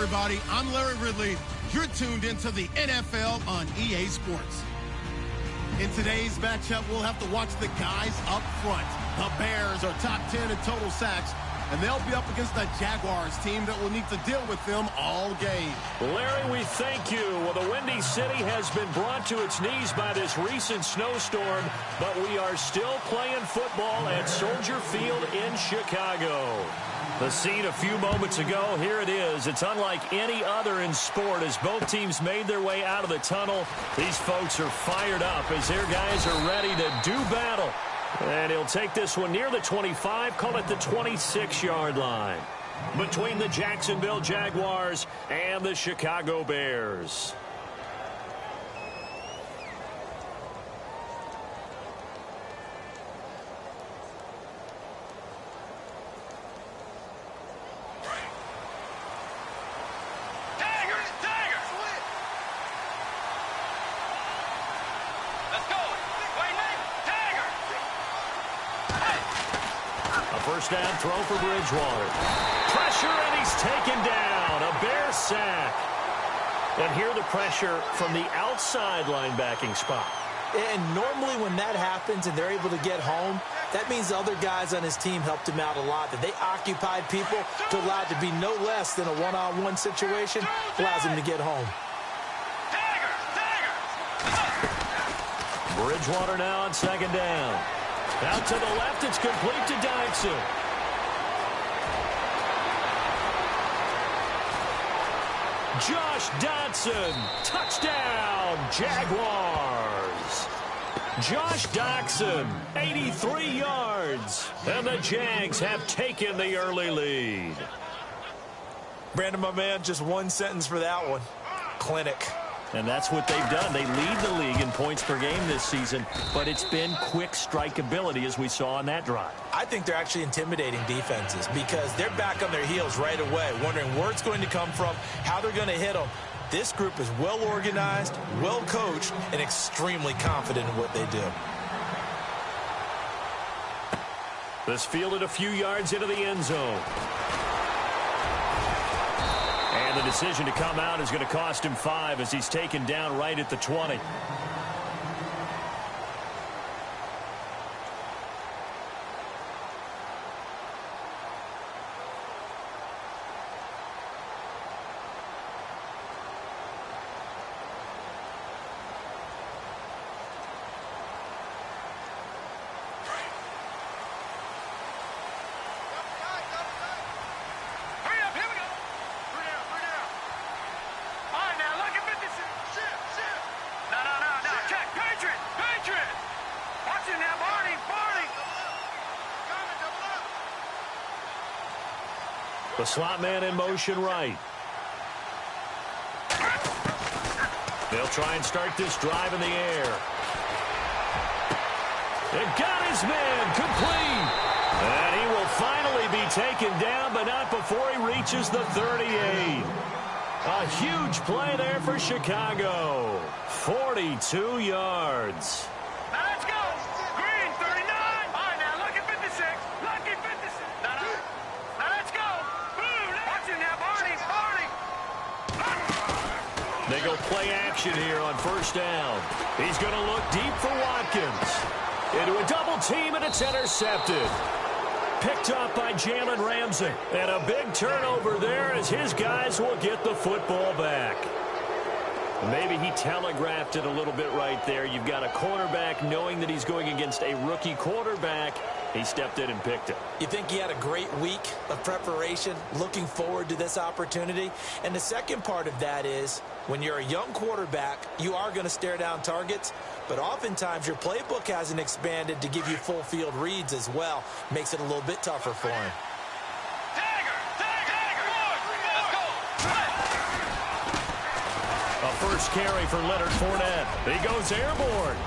everybody. I'm Larry Ridley. You're tuned into the NFL on EA Sports. In today's matchup, we'll have to watch the guys up front. The Bears are top 10 in total sacks, and they'll be up against the Jaguars team that will need to deal with them all game. Larry, we thank you. Well, the Windy City has been brought to its knees by this recent snowstorm, but we are still playing football at Soldier Field in Chicago. The scene a few moments ago, here it is. It's unlike any other in sport as both teams made their way out of the tunnel. These folks are fired up as their guys are ready to do battle. And he'll take this one near the 25, call it the 26-yard line, between the Jacksonville Jaguars and the Chicago Bears. First down throw for Bridgewater. Pressure, and he's taken down. A Bear sack. And here the pressure from the outside linebacking spot. And normally when that happens and they're able to get home, that means the other guys on his team helped him out a lot. That they occupied people to allow it to be no less than a one-on-one situation, allows him to get home. Bridgewater now on second down. Out to the left, it's complete to Dodson. Josh Dodson, touchdown, Jaguars. Josh Dodson, 83 yards, and the Jags have taken the early lead. Brandon, my man, just one sentence for that one. Clinic. And that's what they've done. They lead the league in points per game this season, but it's been quick strike ability as we saw on that drive. I think they're actually intimidating defenses because they're back on their heels right away, wondering where it's going to come from, how they're going to hit them. This group is well organized, well coached, and extremely confident in what they do. This fielded a few yards into the end zone. And the decision to come out is going to cost him 5 as he's taken down right at the 20. The slot man in motion right. They'll try and start this drive in the air. It got his man complete. And he will finally be taken down, but not before he reaches the 38. A huge play there for Chicago. 42 yards. Now let's go. Green, 39. All right, now look at 56. Lucky 56. Now let's go. Blue, watch it now, Barney. They go play action here on first down. He's going to look deep for Watkins. Into a double team, and it's intercepted. Picked up by Jalen Ramsey. And a big turnover there as his guys will get the football back. Maybe he telegraphed it a little bit right there. You've got a cornerback knowing that he's going against a rookie quarterback. He stepped in and picked it. You think he had a great week of preparation, looking forward to this opportunity? And the second part of that is, when you're a young quarterback, you are going to stare down targets, but oftentimes your playbook hasn't expanded to give you full field reads as well. Makes it a little bit tougher for him. A first carry for Leonard Fournette. He goes airborne.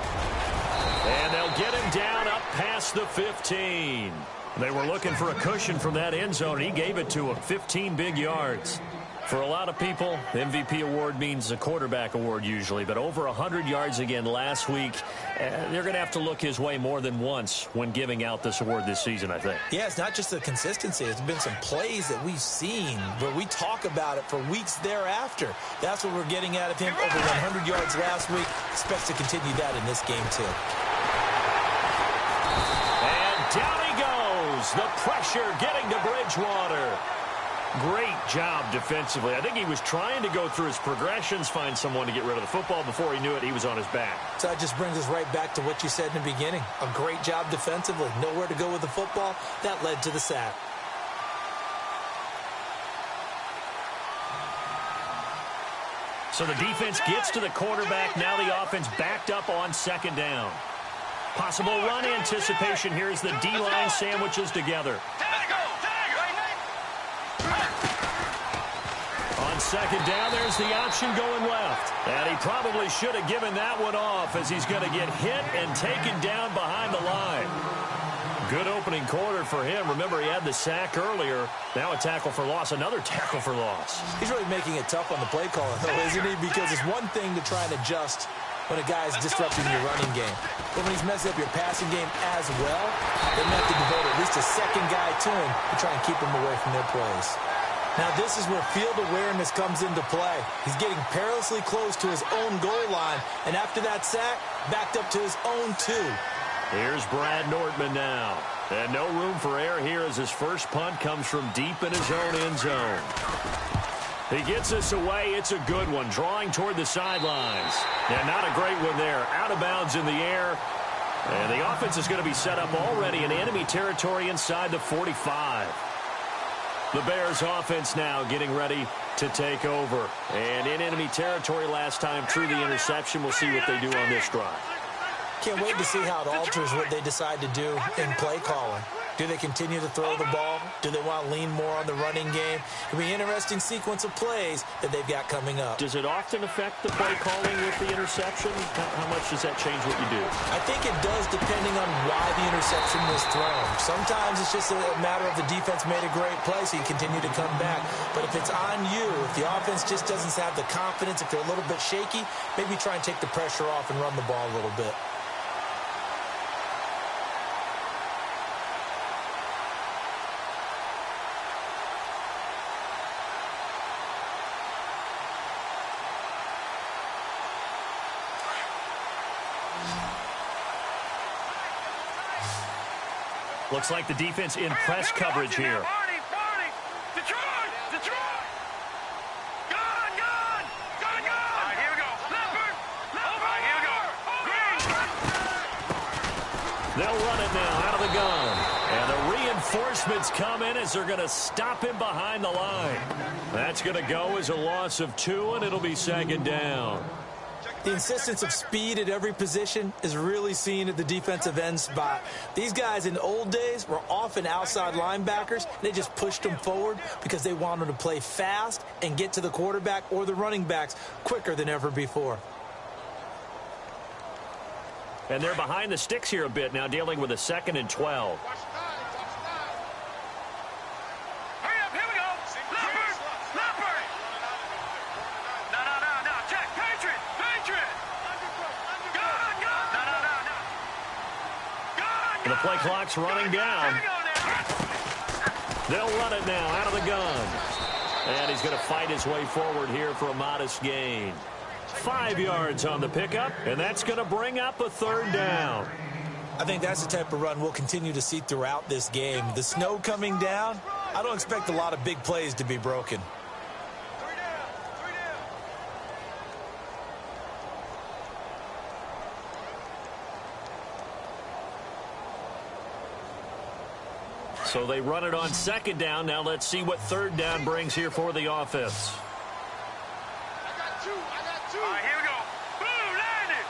And they'll get him down up past the 15. They were looking for a cushion from that end zone, and he gave it to him. 15 big yards. For a lot of people, MVP award means a quarterback award usually, but over 100 yards again last week. They're going to have to look his way more than once when giving out this award this season, I think. Yeah, it's not just the consistency. It's been some plays that we've seen where we talk about it for weeks thereafter. That's what we're getting out of him. Over 100 yards last week. Expects to continue that in this game, too. And down he goes. The pressure getting to Bridgewater. Great job defensively. I think he was trying to go through his progressions, find someone to get rid of the football. Before he knew it, he was on his back. So that just brings us right back to what you said in the beginning. A great job defensively. Nowhere to go with the football. That led to the sack. So the defense gets to the quarterback. Now the offense backed up on second down. Possible run anticipation here as the D-line sandwiches together. On second down, there's the option going left. And he probably should have given that one off as he's going to get hit and taken down behind the line. Good opening quarter for him. Remember, he had the sack earlier. Now a tackle for loss, another tackle for loss. He's really making it tough on the play caller, though, isn't he? Because it's one thing to try and adjust when a guy is disrupting your running game. But when he's messing up your passing game as well, they have to devote at least a second guy to him to try and keep him away from their plays. Now, this is where field awareness comes into play. He's getting perilously close to his own goal line, and after that sack, backed up to his own 2. Here's Brad Nortman now. And no room for error here as his first punt comes from deep in his own end zone. He gets this away. It's a good one, drawing toward the sidelines. Yeah, not a great one there. Out of bounds in the air. And the offense is going to be set up already in enemy territory inside the 45. The Bears offense now getting ready to take over. And in enemy territory last time through the interception. We'll see what they do on this drive. Can't wait to see how it alters what they decide to do in play calling. Do they continue to throw the ball? Do they want to lean more on the running game? It'll be an interesting sequence of plays that they've got coming up. Does it often affect the play calling with the interception? How much does that change what you do? I think it does depending on why the interception was thrown. Sometimes it's just a matter of the defense made a great play, so you continue to come back. But if it's on you, if the offense just doesn't have the confidence, if they're a little bit shaky, maybe try and take the pressure off and run the ball a little bit. Looks like the defense in press coverage here. Detroit! Gone! All right, here we go. Leopard! All right, here we go. Green! They'll run it now out of the gun. And the reinforcements come in as they're going to stop him behind the line. That's going to go as a loss of 2, and it'll be second down. The insistence of speed at every position is really seen at the defensive end spot. These guys in the old days were often outside linebackers. They just pushed them forward because they wanted to play fast and get to the quarterback or the running backs quicker than ever before. And they're behind the sticks here a bit now, dealing with a 2nd and 12. The play clock's running down. They'll run it now out of the gun. And he's going to fight his way forward here for a modest gain. 5 yards on the pickup, and that's going to bring up a 3rd down. I think that's the type of run we'll continue to see throughout this game. The snow coming down, I don't expect a lot of big plays to be broken. So they run it on 2nd down. Now let's see what 3rd down brings here for the offense. I got two. All right, here we go. Blue landing.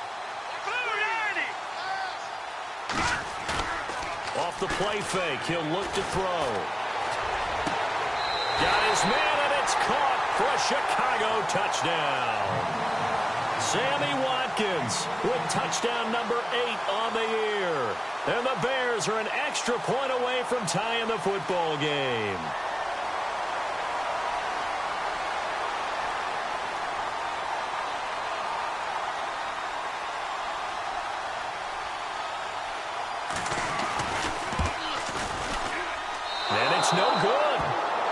Off the play fake, he'll look to throw. Got his man, and it's caught for a Chicago touchdown. Sammy Watkins with touchdown number 8 on the year. And the Bears are an extra point away from tying the football game.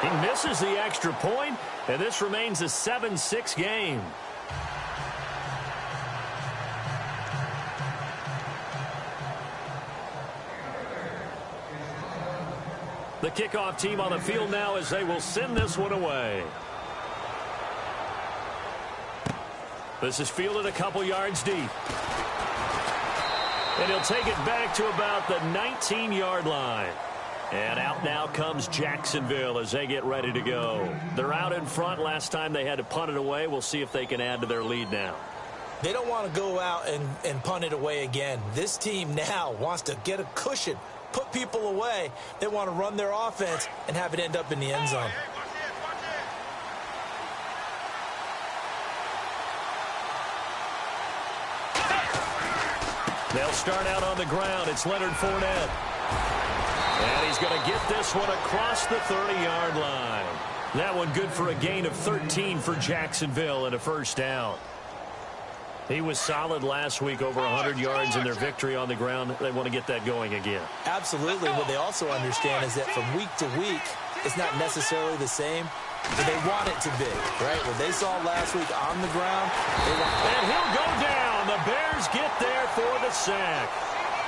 He misses the extra point, and this remains a 7-6 game. The kickoff team on the field now as they will send this one away. This is fielded a couple yards deep. And he'll take it back to about the 19-yard line. And out now comes Jacksonville as they get ready to go. They're out in front. Last time they had to punt it away. We'll see if they can add to their lead now. They don't want to go out and punt it away again. This team now wants to get a cushion, put people away. They want to run their offense and have it end up in the end zone. They'll start out on the ground. It's Leonard Fournette. And he's going to get this one across the 30-yard line. That one good for a gain of 13 for Jacksonville and a first down. He was solid last week, over 100 yards in their victory on the ground. They want to get that going again. Absolutely. What they also understand is that from week to week, it's not necessarily the same, but they want it to be, right? What they saw last week on the ground, they want it. And he'll go down. The Bears get there for the sack.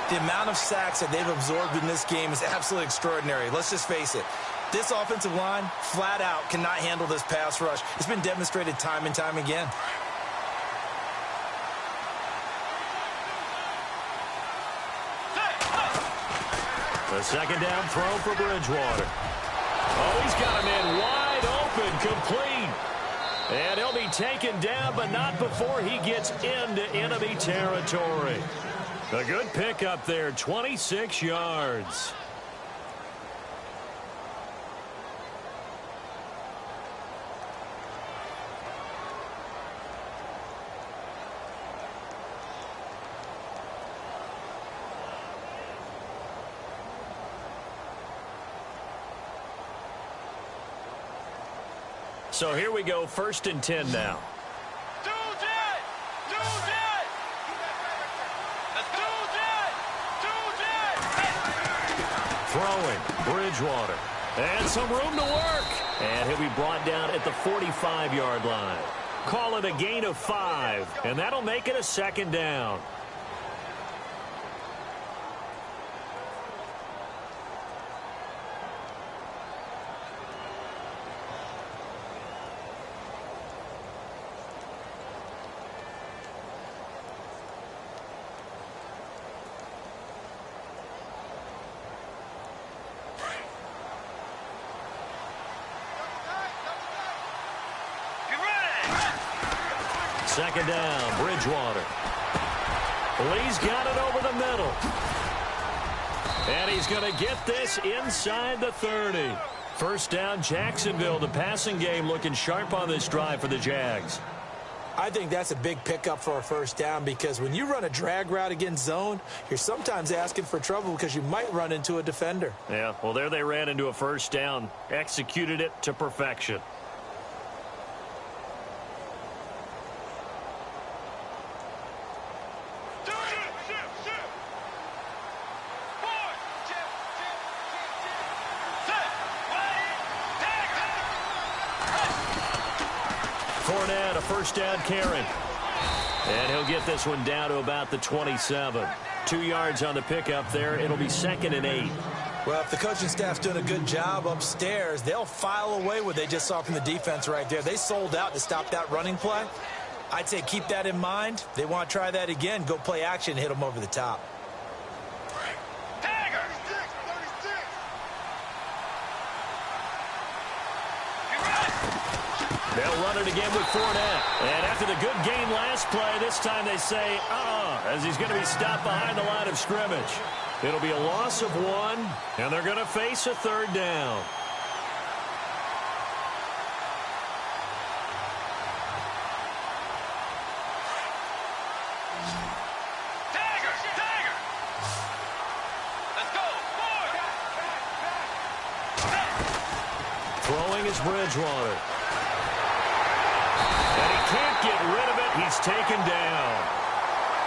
The amount of sacks that they've absorbed in this game is absolutely extraordinary. Let's just face it. This offensive line, flat out, cannot handle this pass rush. It's been demonstrated time and time again. The second down throw for Bridgewater. Oh, he's got him in wide open, complete. And he'll be taken down, but not before he gets into enemy territory. A good pickup there, 26 yards. So here we go, 1st and 10 now. Throwing, Bridgewater. And some room to work. And he'll be brought down at the 45-yard line. Call it a gain of 5. And that'll make it a second down. Second down, Bridgewater. Lee's got it over the middle. And he's going to get this inside the 30. First down, Jacksonville. The passing game looking sharp on this drive for the Jags. I think that's a big pickup for a first down because when you run a drag route against zone, you're sometimes asking for trouble because you might run into a defender. Yeah, well, there they ran into a first down. Executed it to perfection. Fournette, a first down carry. And he'll get this one down to about the 27. 2 yards on the pickup there. It'll be 2nd and 8. Well, if the coaching staff's doing a good job upstairs, they'll file away what they just saw from the defense right there. They sold out to stop that running play. I'd say keep that in mind. They want to try that again. Go play action, hit them over the top. They'll run it again with Fournette. And after the good game last play, this time they say, as he's going to be stopped behind the line of scrimmage. It'll be a loss of 1, and they're going to face a 3rd down. Let's go. Throwing is Bridgewater. And he can't get rid of it. He's taken down.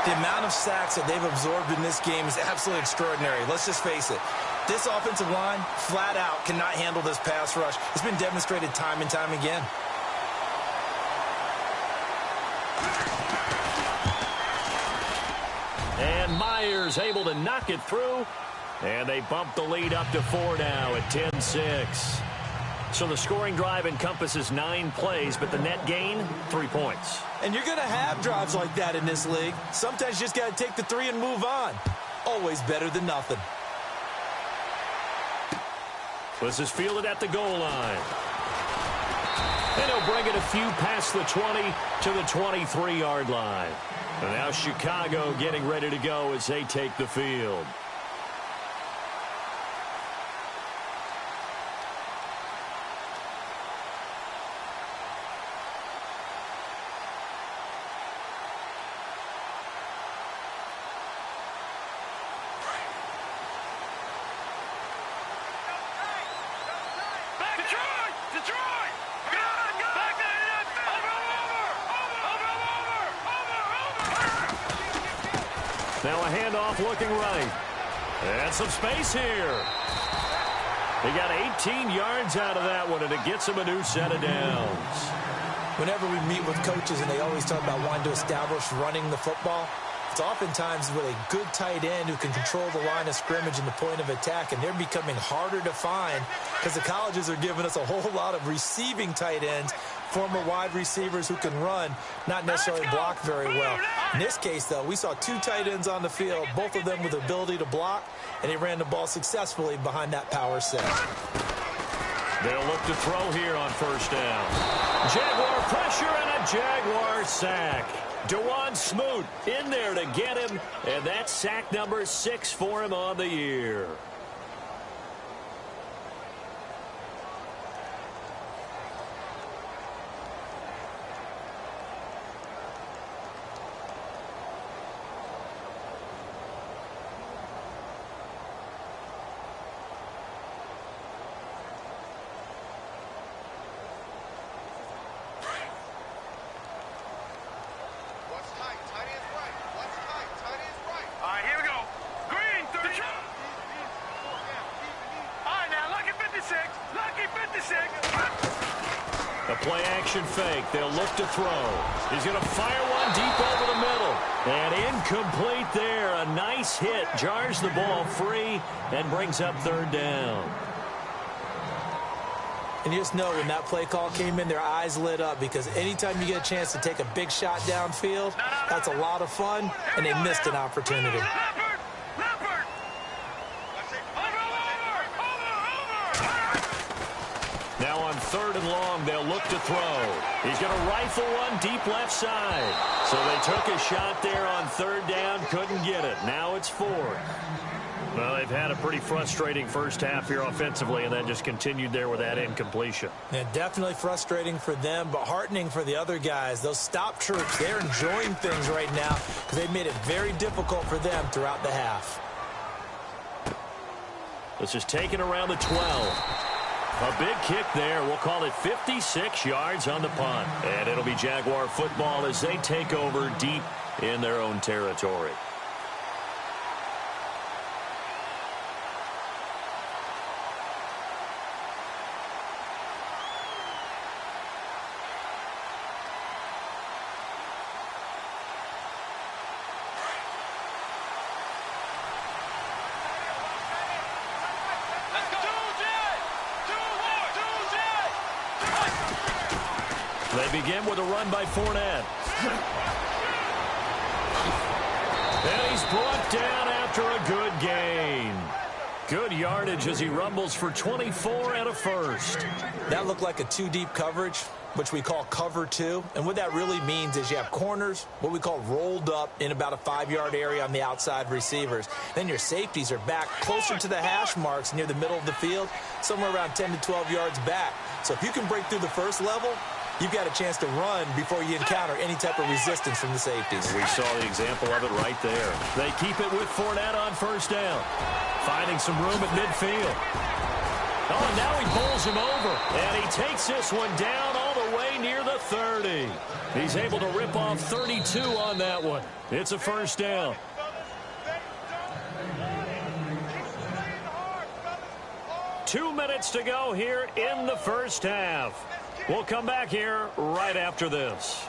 The amount of sacks that they've absorbed in this game is absolutely extraordinary. Let's just face it. This offensive line, flat out, cannot handle this pass rush. It's been demonstrated time and time again. And Myers able to knock it through. And they bump the lead up to 4 now at 10-6. So the scoring drive encompasses 9 plays, but the net gain, 3 points. And you're going to have drives like that in this league. Sometimes you just got to take the 3 and move on. Always better than nothing. This is fielded at the goal line. And he'll bring it a few past the 20 to the 23-yard line. And now Chicago getting ready to go as they take the field. Now a handoff looking right. And some space here. He got 18 yards out of that one, and it gets him a new set of downs. Whenever we meet with coaches and they always talk about wanting to establish running the football, it's oftentimes with a good tight end who can control the line of scrimmage and the point of attack, and they're becoming harder to find because the colleges are giving us a whole lot of receiving tight ends, former wide receivers who can run, not necessarily block very well. In this case, though, we saw 2 tight ends on the field, both of them with the ability to block, and he ran the ball successfully behind that power set. They'll look to throw here on first down. Jaguar pressure and a Jaguar sack. Dewan Smoot in there to get him, and that's sack number 6 for him on the year. A play-action fake. They'll look to throw. He's going to fire one deep over the middle. And incomplete there. A nice hit. Jars the ball free and brings up 3rd down. And you just know when that play call came in, their eyes lit up because anytime you get a chance to take a big shot downfield, that's a lot of fun, and they missed an opportunity. Now on 3rd and long, they'll look to throw. He's going to rifle one deep left side. So they took a shot there on 3rd down, couldn't get it. Now it's 4th. Well, they've had a pretty frustrating first half here offensively, and then just continued there with that incompletion. Yeah, definitely frustrating for them, but heartening for the other guys. Those stop troops, they're enjoying things right now because they've made it very difficult for them throughout the half. This is taken around the 12. A big kick there. We'll call it 56 yards on the punt. And it'll be Jaguar football as they take over deep in their own territory. They begin with a run by Fournette. And he's brought down after a good gain. Good yardage as he rumbles for 24 and a first. That looked like a 2-deep coverage, which we call cover 2. And what that really means is you have corners, what we call rolled up in about a 5-yard area on the outside receivers. Then your safeties are back closer to the hash marks near the middle of the field, somewhere around 10 to 12 yards back. So if you can break through the first level, you've got a chance to run before you encounter any type of resistance from the safeties. We saw the example of it right there. They keep it with Fournette on first down. Finding some room at midfield. Oh, and now he pulls him over. And he takes this one down all the way near the 30. He's able to rip off 32 on that one. It's a first down. 2 minutes to go here in the first half. We'll come back here right after this.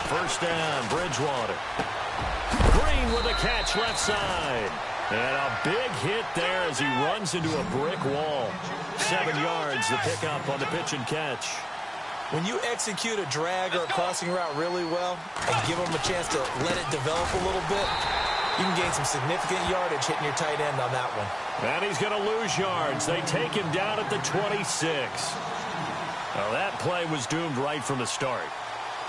First down, Bridgewater. Green with a catch left side. And a big hit there as he runs into a brick wall. 7 yards, the pickup on the pitch and catch. When you execute a drag or a crossing route really well and give them a chance to let it develop a little bit, you can gain some significant yardage hitting your tight end on that one. And he's going to lose yards. They take him down at the 26. Well, that play was doomed right from the start.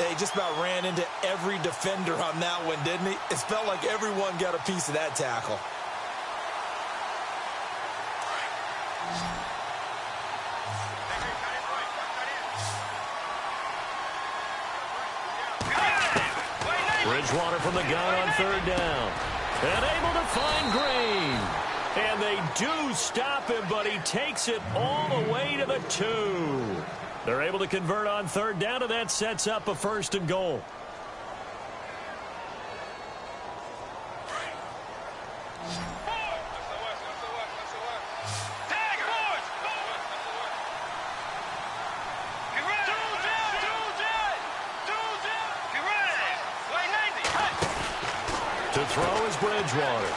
He just about ran into every defender on that one, didn't he? It felt like everyone got a piece of that tackle. Bridgewater from the gun on third down. And able to find Green. And they do stop him, but he takes it all the way to the 2. They're able to convert on third down, and that sets up a 1st and goal. To throw is Bridgewater.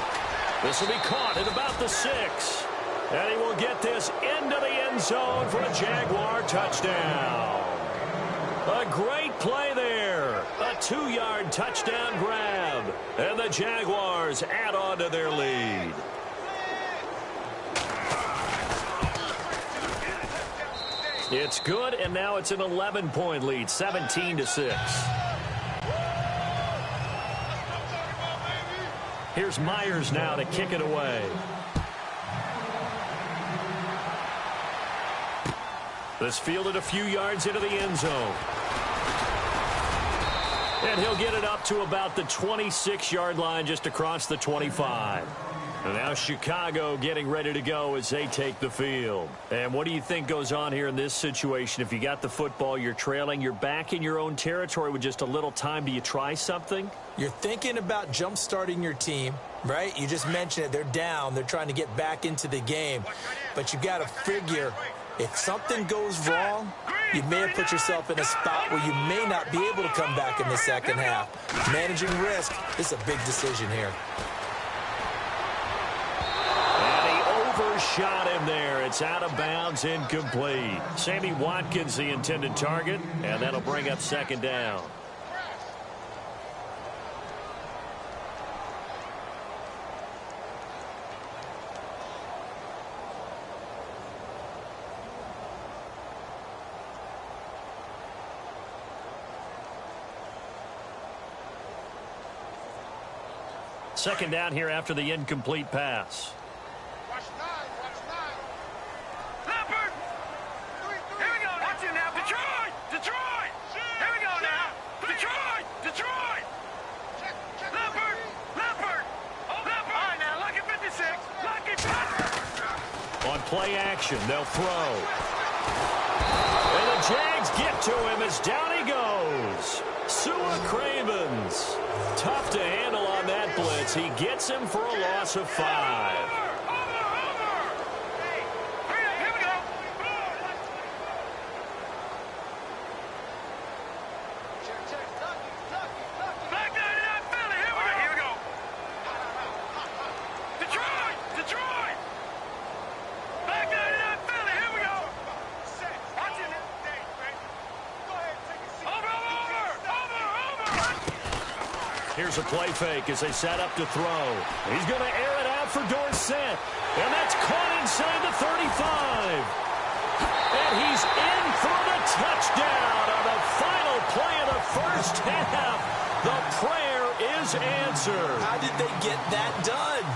This will be caught at about the 6. And he will get this into the end zone for a Jaguar touchdown. A great play there. A 2-yard touchdown grab. And the Jaguars add on to their lead. It's good, and now it's an 11-point lead, 17-6. Here's Myers now to kick it away. This fielded a few yards into the end zone. And he'll get it up to about the 26-yard line, just across the 25. And now Chicago getting ready to go as they take the field. And what do you think goes on here in this situation? If you got the football, you're trailing, you're back in your own territory with just a little time. Do you try something? You're thinking about jump-starting your team, right? You just mentioned it. They're down. They're trying to get back into the game. But you got to figure, if something goes wrong, you may have put yourself in a spot where you may not be able to come back in the second half. Managing risk is a big decision here. Shot him there. It's out of bounds, incomplete. Sammy Watkins, the intended target, and that'll bring up 2nd down. Second down here after the incomplete pass. Play action, they'll throw. And the Jags get to him as down he goes. Sua Cravens. Tough to handle on that blitz. He gets him for a loss of 5. Here's a play fake as they set up to throw. He's going to air it out for Dorsett. And that's caught inside the 35. And he's in for the touchdown on the final play of the first half. The prayer is answered. How did they get that done?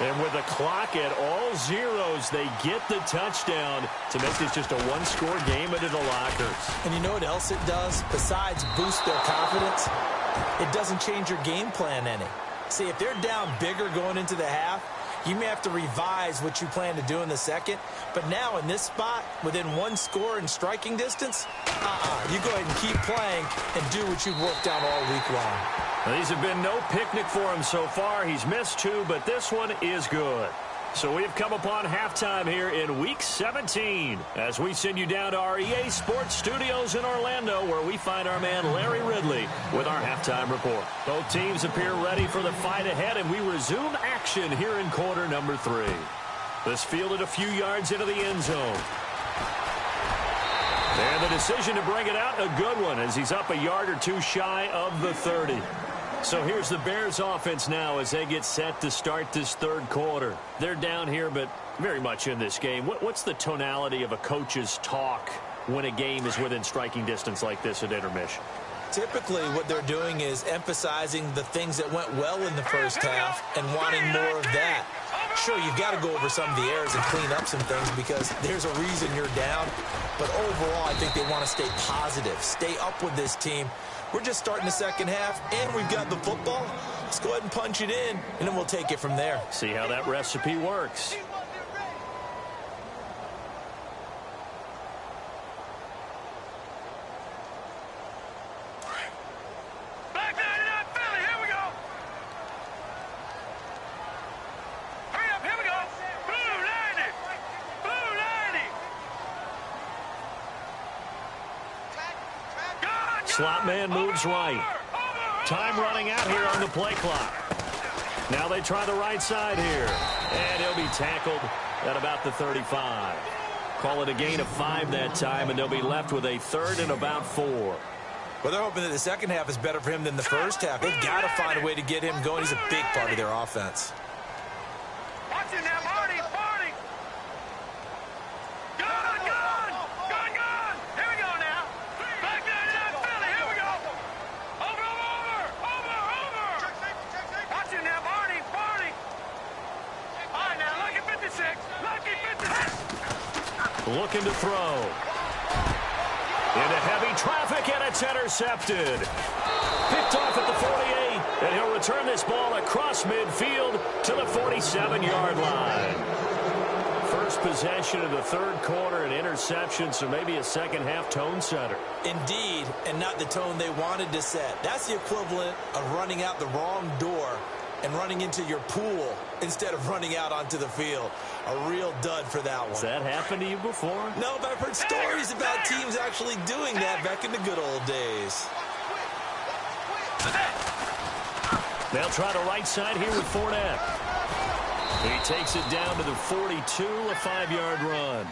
And with the clock at all zeros, they get the touchdown to make this just a one-score game into the lockers. And you know what else it does? Besides boost their confidence, it doesn't change your game plan any. See, if they're down bigger going into the half, you may have to revise what you plan to do in the second. But now in this spot, within one score in striking distance, you go ahead and keep playing and do what you've worked on all week long. Well, these have been no picnic for him so far. He's missed 2, but this one is good. So we've come upon halftime here in Week 17 as we send you down to our EA Sports Studios in Orlando, where we find our man Larry Ridley with our halftime report. Both teams appear ready for the fight ahead, and we resume action here in quarter number 3. This fielded a few yards into the end zone. And the decision to bring it out, a good one, as he's up a yard or 2 shy of the 30. So here's the Bears offense now as they get set to start this third quarter. They're down here, but very much in this game. What's the tonality of a coach's talk when a game is within striking distance like this at intermission? Typically, what they're doing is emphasizing the things that went well in the first half and wanting more of that. Sure, you've got to go over some of the errors and clean up some things because there's a reason you're down. But overall, I think they want to stay positive, stay up with this team. We're just starting the second half, and we've got the football. Let's go ahead and punch it in, and then we'll take it from there. See how that recipe works. Back 99 Philly, here we go. Hurry up, here we go. Blue 90. Blue 90. Slot man moves right. Time running out here on the play clock. Now they try the right side here. And he'll be tackled at about the 35. Call it a gain of 5 that time, and they'll be left with a third and about 4. Well, they're hoping that the second half is better for him than the first half. They've got to find a way to get him going. He's a big part of their offense. Watch it now, Marty. Marty. Gun. Here we go now. Back 99 Philly, here we go. Over. Watch it now, Marty. All right, now, lucky 56. Lucky 56. Looking to throw. Into heavy traffic, and it's intercepted. Picked off at the 48, and he'll return this ball across midfield to the 47-yard line. First possession of the third quarter, an interception, so maybe a second-half tone setter. Indeed, and not the tone they wanted to set. That's the equivalent of running out the wrong door and running into your pool instead of running out onto the field. A real dud for that one. Has that happened to you before? No, but I've heard stories about teams actually doing that back in the good old days. They'll try the right side here with Fournette. He takes it down to the 42, a 5-yard run.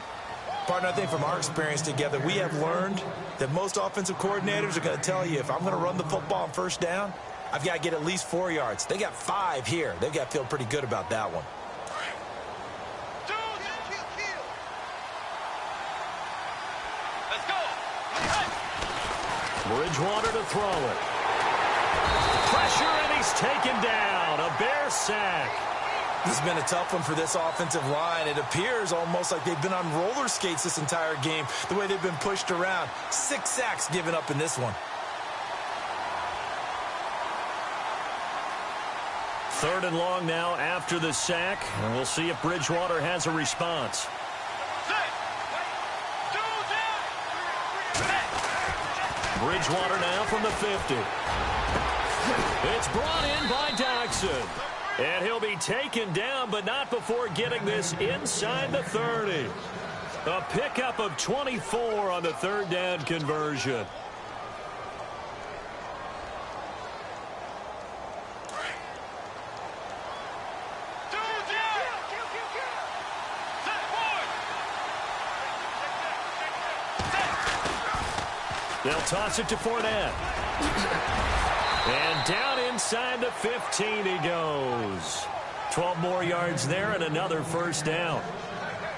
Partner, I think from our experience together, we have learned that most offensive coordinators are going to tell you, if I'm going to run the football on first down, I've got to get at least 4 yards. They got 5 here. They've got to feel pretty good about that one. Let's go. Bridgewater to throw it. Pressure, and he's taken down. A Bear sack. This has been a tough one for this offensive line. It appears almost like they've been on roller skates this entire game, the way they've been pushed around. 6 sacks given up in this one. Third and long now after the sack, and we'll see if Bridgewater has a response. Bridgewater now from the 50. It's brought in by Dodson. And he'll be taken down, but not before getting this inside the 30. A pickup of 24 on the third down conversion. They'll toss it to Fournette. And down inside the 15 he goes. 12 more yards there and another first down.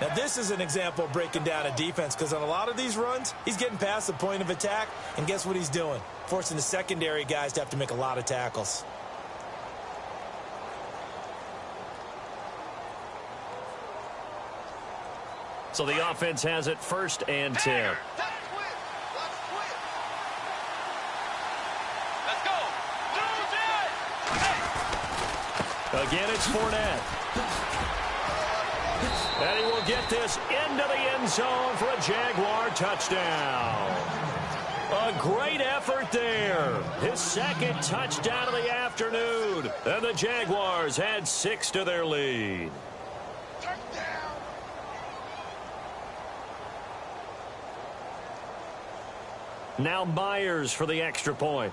Now, this is an example of breaking down a defense, because on a lot of these runs, he's getting past the point of attack, and guess what he's doing? Forcing the secondary guys to have to make a lot of tackles. So the offense has it first and 10. Again, it's Fournette. And he will get this into the end zone for a Jaguar touchdown. A great effort there. His second touchdown of the afternoon. And the Jaguars add 6 to their lead. Now Myers for the extra point.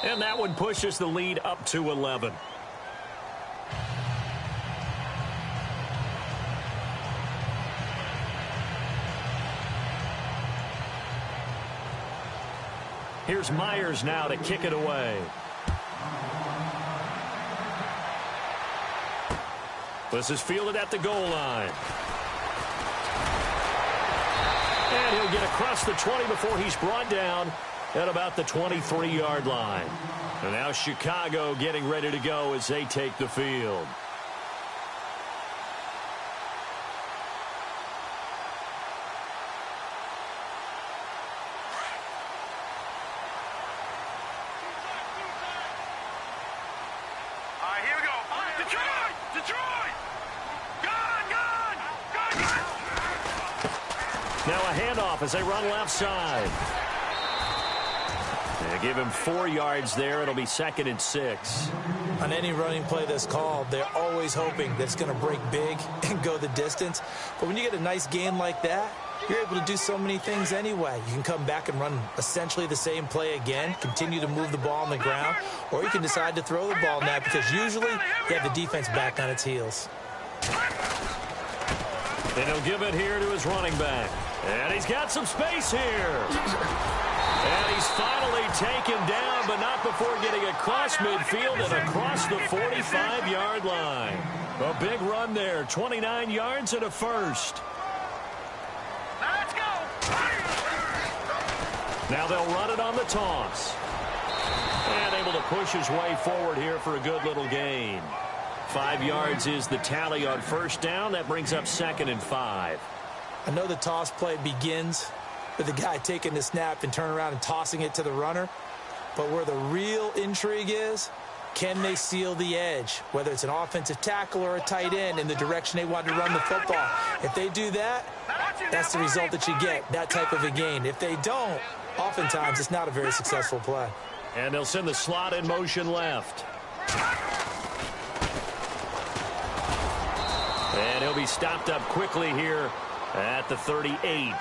And that one pushes the lead up to 11. Here's Myers now to kick it away. This is fielded at the goal line. And he'll get across the 20 before he's brought down at about the 23-yard line. And now Chicago getting ready to go as they take the field. Here we go. Detroit! Detroit! Gone! Gone! Gone! Gone! Now a handoff as they run left side. They give him 4 yards there. It'll be 2nd and 6. On any running play that's called, they're always hoping that it's going to break big and go the distance. But when you get a nice gain like that, you're able to do so many things anyway. You can come back and run essentially the same play again, continue to move the ball on the ground, or you can decide to throw the ball now because usually you have the defense back on its heels. And he'll give it here to his running back. And he's got some space here. And he's finally taken down, but not before getting across midfield and across the 45-yard line. A big run there, 29 yards and a first. Let's go! Now they'll run it on the toss. And able to push his way forward here for a good little gain. 5 yards is the tally on first down. That brings up 2nd and 5. I know the toss play begins with the guy taking the snap and turning around and tossing it to the runner. But where the real intrigue is, can they seal the edge? Whether it's an offensive tackle or a tight end in the direction they want to run the football. If they do that, that's the result that you get, that type of a gain. If they don't, oftentimes it's not a very successful play. And they'll send the slot in motion left. And he'll be stopped up quickly here at the 38.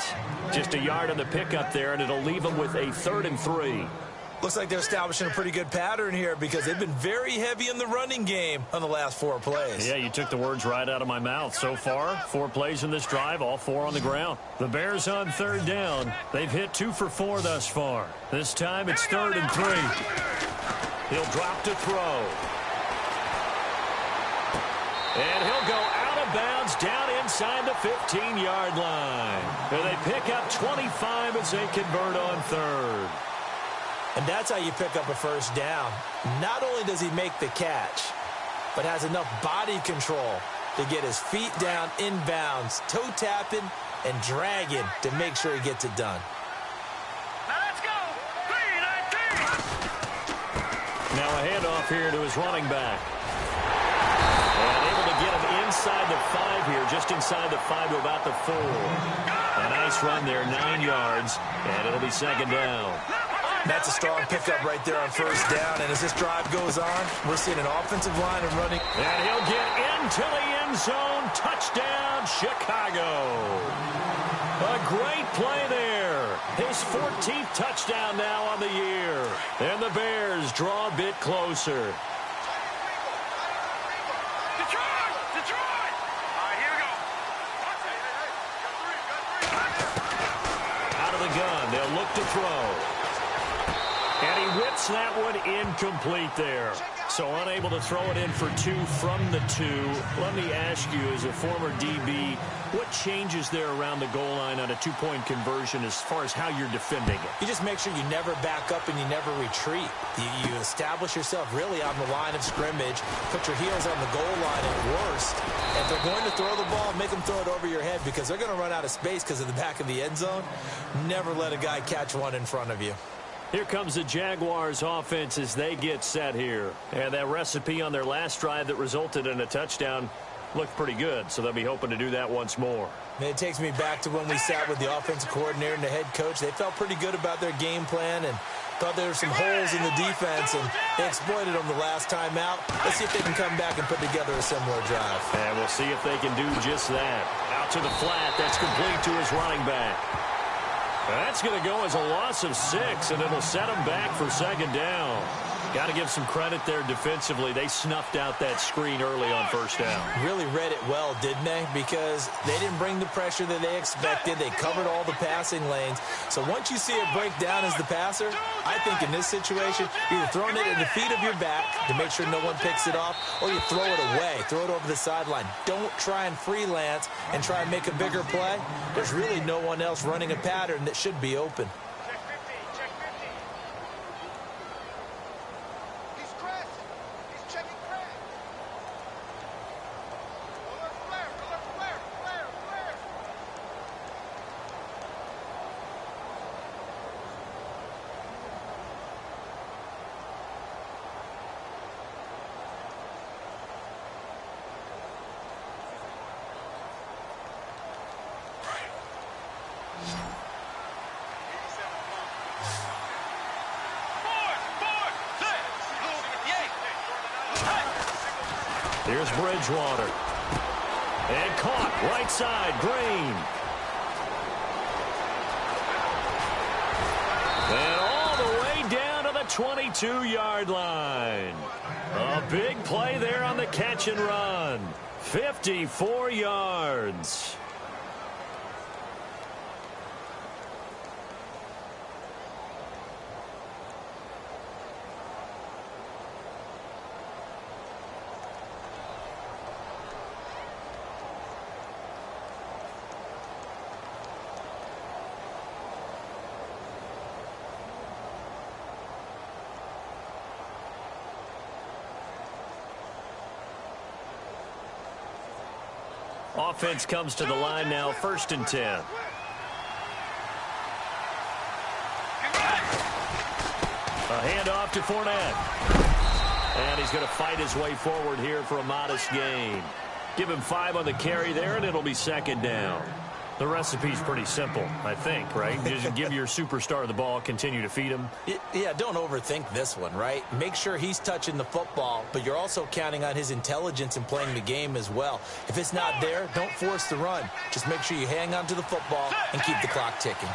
Just a yard on the pickup there, and it'll leave them with a 3rd and 3. Looks like they're establishing a pretty good pattern here because they've been very heavy in the running game on the last 4 plays. Yeah, you took the words right out of my mouth. So far, 4 plays in this drive, all 4 on the ground. The Bears on 3rd down. They've hit 2 for 4 thus far. This time it's 3rd and 3. He'll drop to throw. And he'll go out of bounds down inside the 15-yard line. And they pick up 25 as they convert on 3rd. And that's how you pick up a first down. Not only does he make the catch, but has enough body control to get his feet down inbounds, toe tapping and dragging to make sure he gets it done. Let's go! 3-19! Now a handoff here to his running back. And able to get him inside the 5 here, just inside the 5 to about the 4. A nice run there, 9 yards, and it'll be 2nd down. That's a strong pickup right there on first down. And as this drive goes on, we're seeing an offensive line and running. And he'll get into the end zone. Touchdown, Chicago. A great play there. His 14th touchdown now on the year. And the Bears draw a bit closer. Detroit! Detroit! All right, here we go. Out of the gun, they'll look to throw. And he whips that one incomplete there. So unable to throw it in for 2 from the 2. Let me ask you, as a former DB, what changes there around the goal line on a 2-point conversion as far as how you're defending it? You just make sure you never back up and you never retreat. You establish yourself really on the line of scrimmage, put your heels on the goal line at worst. If they're going to throw the ball, make them throw it over your head because they're going to run out of space because of the back of the end zone. Never let a guy catch one in front of you. Here comes the Jaguars offense as they get set here. And that recipe on their last drive that resulted in a touchdown looked pretty good, so they'll be hoping to do that once more. And it takes me back to when we sat with the offensive coordinator and the head coach. They felt pretty good about their game plan and thought there were some holes in the defense, and they exploited them the last time out. Let's see if they can come back and put together a similar drive. And we'll see if they can do just that. Out to the flat. That's complete to his running back. That's going to go as a loss of 6, and it'll set them back for second down. Got to give some credit there defensively. They snuffed out that screen early on first down. Really read it well, didn't they? Because they didn't bring the pressure that they expected. They covered all the passing lanes. So once you see it break down as the passer, I think in this situation, you're either throwing it at the feet of your back to make sure no one picks it off, or you throw it away, throw it over the sideline. Don't try and freelance and try and make a bigger play. There's really no one else running a pattern that should be open. Here's Bridgewater. And caught right side, Green. And all the way down to the 22-yard line. A big play there on the catch and run. 54 yards. Offense comes to the line now, 1st and 10. A handoff to Fournette. And he's going to fight his way forward here for a modest gain. Give him 5 on the carry there, and it'll be second down. The recipe's pretty simple, I think, right? Just give your superstar the ball, continue to feed him. Yeah, don't overthink this one, right? Make sure he's touching the football, but you're also counting on his intelligence in playing the game as well. If it's not there, don't force the run. Just make sure you hang on to the football and keep the clock ticking.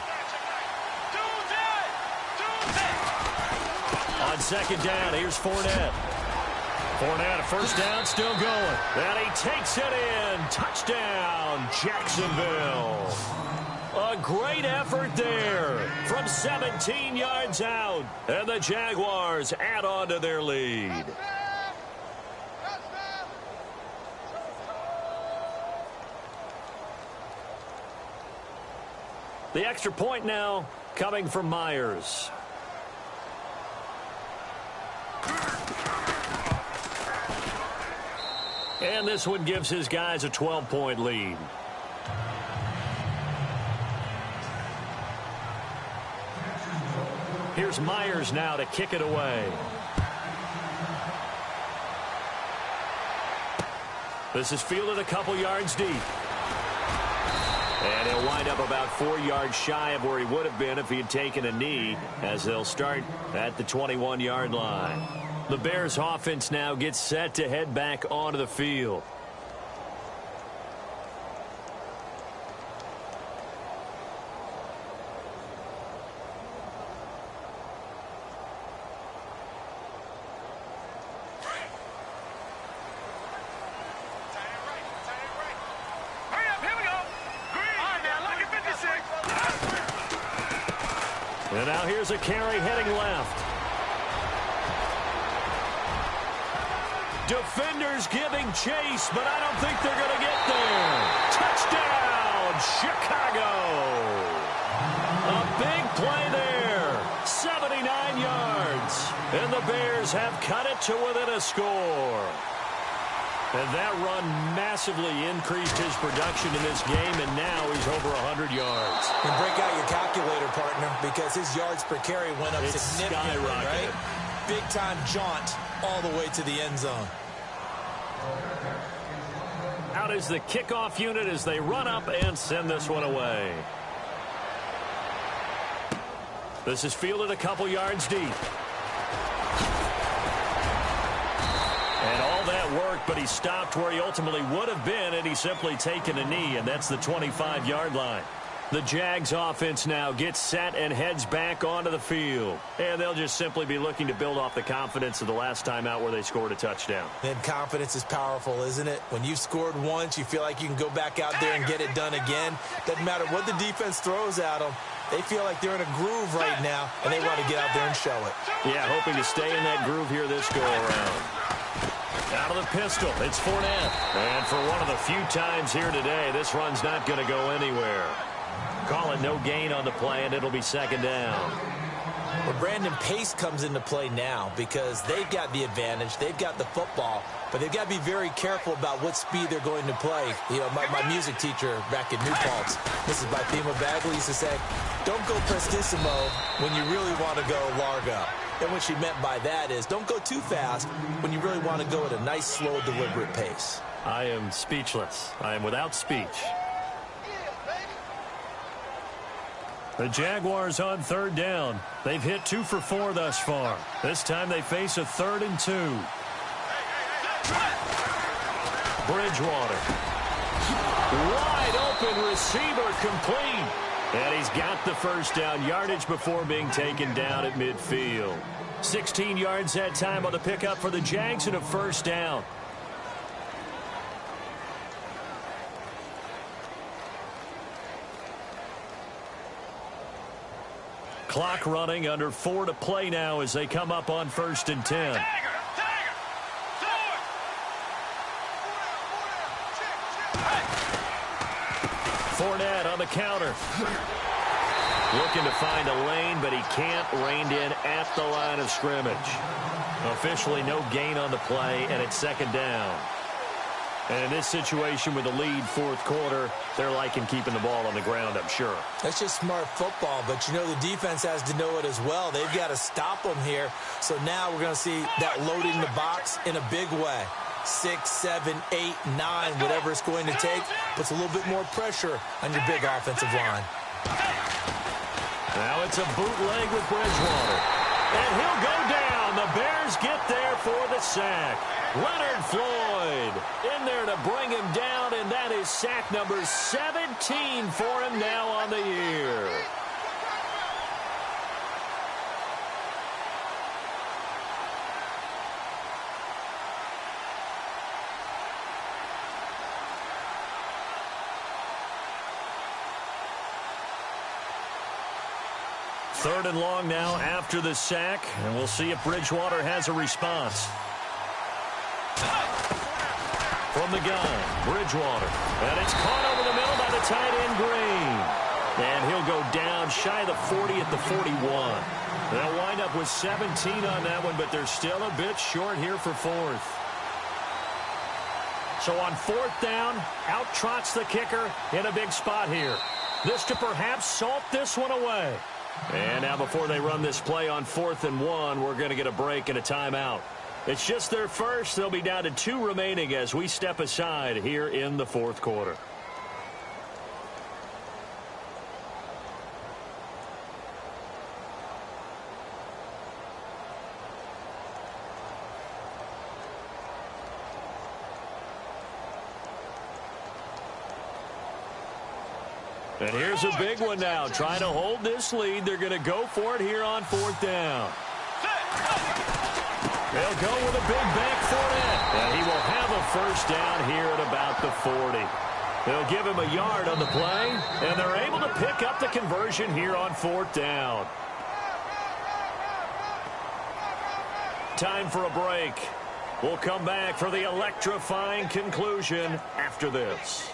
On second down, here's Fournette. Fournette, a first down, still going. And he takes it in. Touchdown, Jacksonville. A great effort there from 17 yards out. And the Jaguars add on to their lead. The extra point now coming from Myers. And this one gives his guys a 12-point lead. Here's Myers now to kick it away. This is fielded a couple yards deep. And he'll wind up about 4 yards shy of where he would have been if he had taken a knee, as they'll start at the 21-yard line. The Bears offense now gets set to head back onto the field. And now here's a carry heading left. Defenders giving chase, but I don't think they're going to get there. Touchdown, Chicago. A big play there. 79 yards. And the Bears have cut it to within a score. And that run massively increased his production in this game, and now he's over 100 yards. And break out your calculator, partner, because his yards per carry went up significantly, right? Big-time jaunt all the way to the end zone. Out is the kickoff unit as they run up and send this one away. This is fielded a couple yards deep. And all that worked, but he stopped where he ultimately would have been, and he's simply taken a knee, and that's the 25-yard line. The Jags offense now gets set and heads back onto the field. And they'll just simply be looking to build off the confidence of the last time out where they scored a touchdown. And confidence is powerful, isn't it? When you've scored once, you feel like you can go back out there and get it done again. Doesn't matter what the defense throws at them. They feel like they're in a groove right now, and they want to get out there and show it. Yeah, hoping to stay in that groove here this go-around. Out of the pistol, it's Fournette. And for one of the few times here today, this run's not going to go anywhere. Call it no gain on the play, and it'll be second down. Well, Brandon, pace comes into play now because they've got the advantage. They've got the football, but they've got to be very careful about what speed they're going to play. You know, my music teacher back in New Paltz, Mrs. Bythema Bagley, used to say, don't go prestissimo when you really want to go largo. And what she meant by that is don't go too fast when you really want to go at a nice, slow, deliberate pace. I am speechless. I am without speech. The Jaguars on third down. They've hit 2 for 4 thus far. This time they face a 3rd and 2. Bridgewater. Wide open receiver complete. And he's got the first down yardage before being taken down at midfield. 16 yards that time on the pickup for the Jags and a first down. Clock running, under 4 to play now as they come up on 1st and 10. Fournette on the counter. Looking to find a lane, but he can't. Reined in at the line of scrimmage. Officially no gain on the play, and it's second down. And in this situation with the lead 4th quarter, they're liking keeping the ball on the ground, I'm sure. That's just smart football, but you know the defense has to know it as well. They've got to stop them here. So now we're going to see that loading the box in a big way. 6, 7, 8, 9, whatever it's going to take, puts a little bit more pressure on your big offensive line. Now it's a bootleg with Bridgewater. And he'll go down. The Bears get there for the sack. Leonard Floyd in there to bring him down, and that is sack number 17 for him now on the year. Third and long now after the sack, and we'll see if Bridgewater has a response. From the gun, Bridgewater. And it's caught over the middle by the tight end, Green. And he'll go down shy of the 40 at the 41. They'll wind up with 17 on that one, but they're still a bit short here for 4th. So on 4th down, out trots the kicker in a big spot here. This to perhaps salt this one away. And now before they run this play on 4th and 1, we're going to get a break and a timeout. It's just their first. They'll be down to 2 remaining as we step aside here in the 4th quarter. And here's a big one now. Trying to hold this lead. They're going to go for it here on 4th down. They'll go with a big bank Fournette. And he will have a first down here at about the 40. They'll give him a yard on the play. And they're able to pick up the conversion here on 4th down. Time for a break. We'll come back for the electrifying conclusion after this.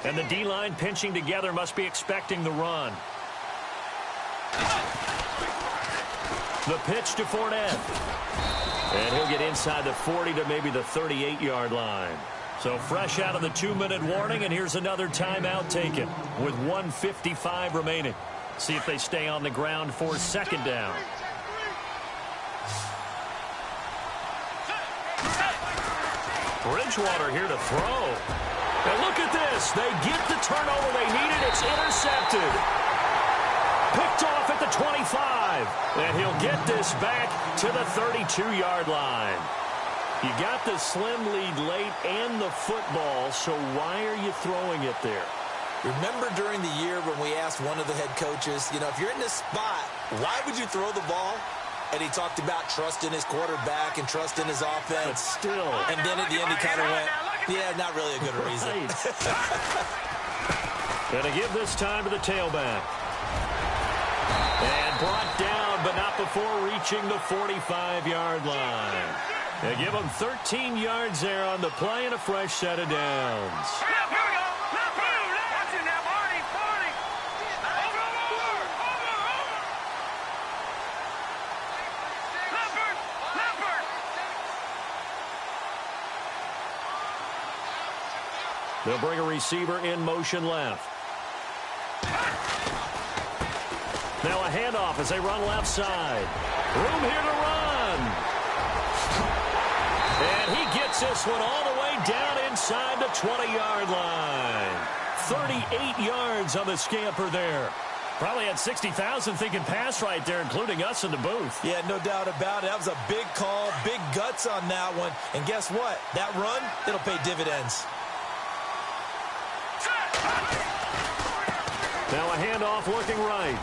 And the D-line pinching together must be expecting the run. The pitch to Fournette. And he'll get inside the 40 to maybe the 38-yard line. So fresh out of the 2-minute warning, and here's another timeout taken with 1:55 remaining. See if they stay on the ground for second down. Bridgewater here to throw. And look at this. They get the turnover they needed. It's intercepted. Picked off at the 25. And he'll get this back to the 32-yard line. You got the slim lead late and the football, so why are you throwing it there? Remember during the year when we asked one of the head coaches, if you're in this spot, why would you throw the ball? And he talked about trust in his quarterback and trust in his offense. But still. And then at the end he kind of went, yeah, not really a good reason. Going to give this time to the tailback. And brought down, but not before reaching the 45-yard line. They give him 13 yards there on the play and a fresh set of downs. They'll bring a receiver in motion left. Now a handoff as they run left side. Room here to run. And he gets this one all the way down inside the 20-yard line. 38 yards on the scamper there. Probably had 60,000 thinking pass right there, including us in the booth. Yeah, no doubt about it. That was a big call, big guts on that one. And guess what? That run, it'll pay dividends. Now a handoff looking right.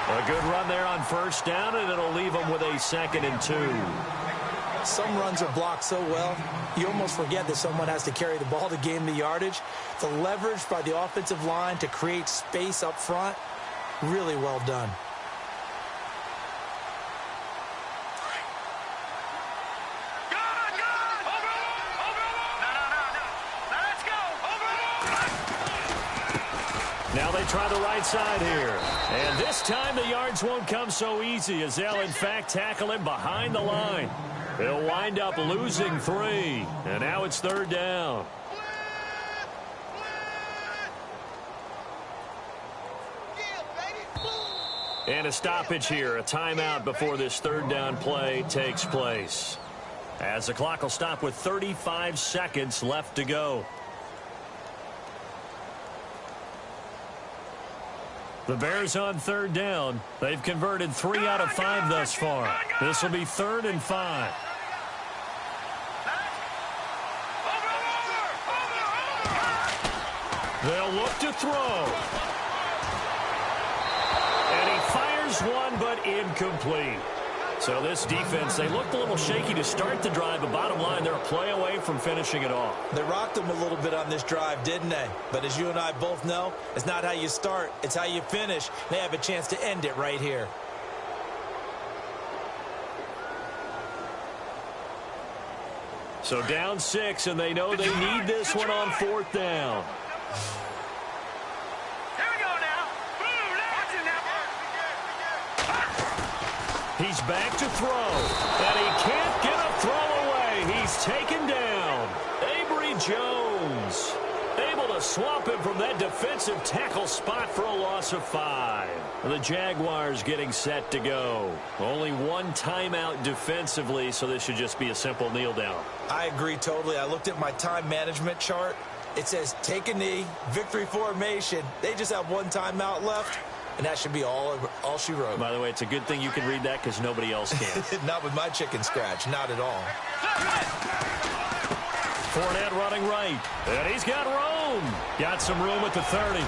A good run there on first down, and it'll leave them with a 2nd and 2. Some runs are blocked so well, you almost forget that someone has to carry the ball to gain the yardage. The leverage by the offensive line to create space up front, really well done. Now they try the right side here. And this time the yards won't come so easy as they'll, in fact, tackle him behind the line. They'll wind up losing 3. And now it's 3rd down. And a stoppage here. A timeout before this 3rd down play takes place. As the clock will stop with 35 seconds left to go. The Bears on 3rd down. They've converted 3 out of 5 thus far. This will be 3rd and 5. They'll look to throw. And he fires one, but incomplete. So this defense, they looked a little shaky to start the drive, but bottom line, they're a play away from finishing it off. They rocked them a little bit on this drive, didn't they? But as you and I both know, it's not how you start, it's how you finish. They have a chance to end it right here. So down 6, and they know they need this one on 4th down. He's back to throw, and he can't get a throw away. He's taken down. Avery Jones able to swap him from that defensive tackle spot for a loss of 5. The Jaguars getting set to go. Only one timeout defensively, so this should just be a simple kneel down. I agree totally. I looked at my time management chart. It says take a knee, victory formation. They just have one timeout left. And that should be all she wrote. By the way, it's a good thing you can read that because nobody else can. Not with my chicken scratch. Not at all. Fournette running right. And he's got room. Got some room at the 30.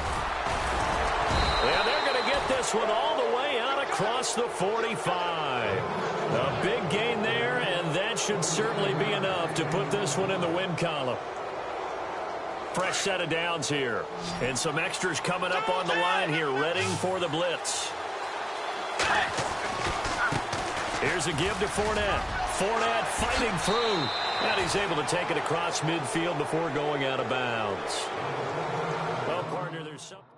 And they're going to get this one all the way out across the 45. A big gain there, and that should certainly be enough to put this one in the win column. Fresh set of downs here. And some extras coming up on the line here, readying for the blitz. Here's a give to Fournette. Fournette fighting through. And he's able to take it across midfield before going out of bounds. Well, partner, there's something.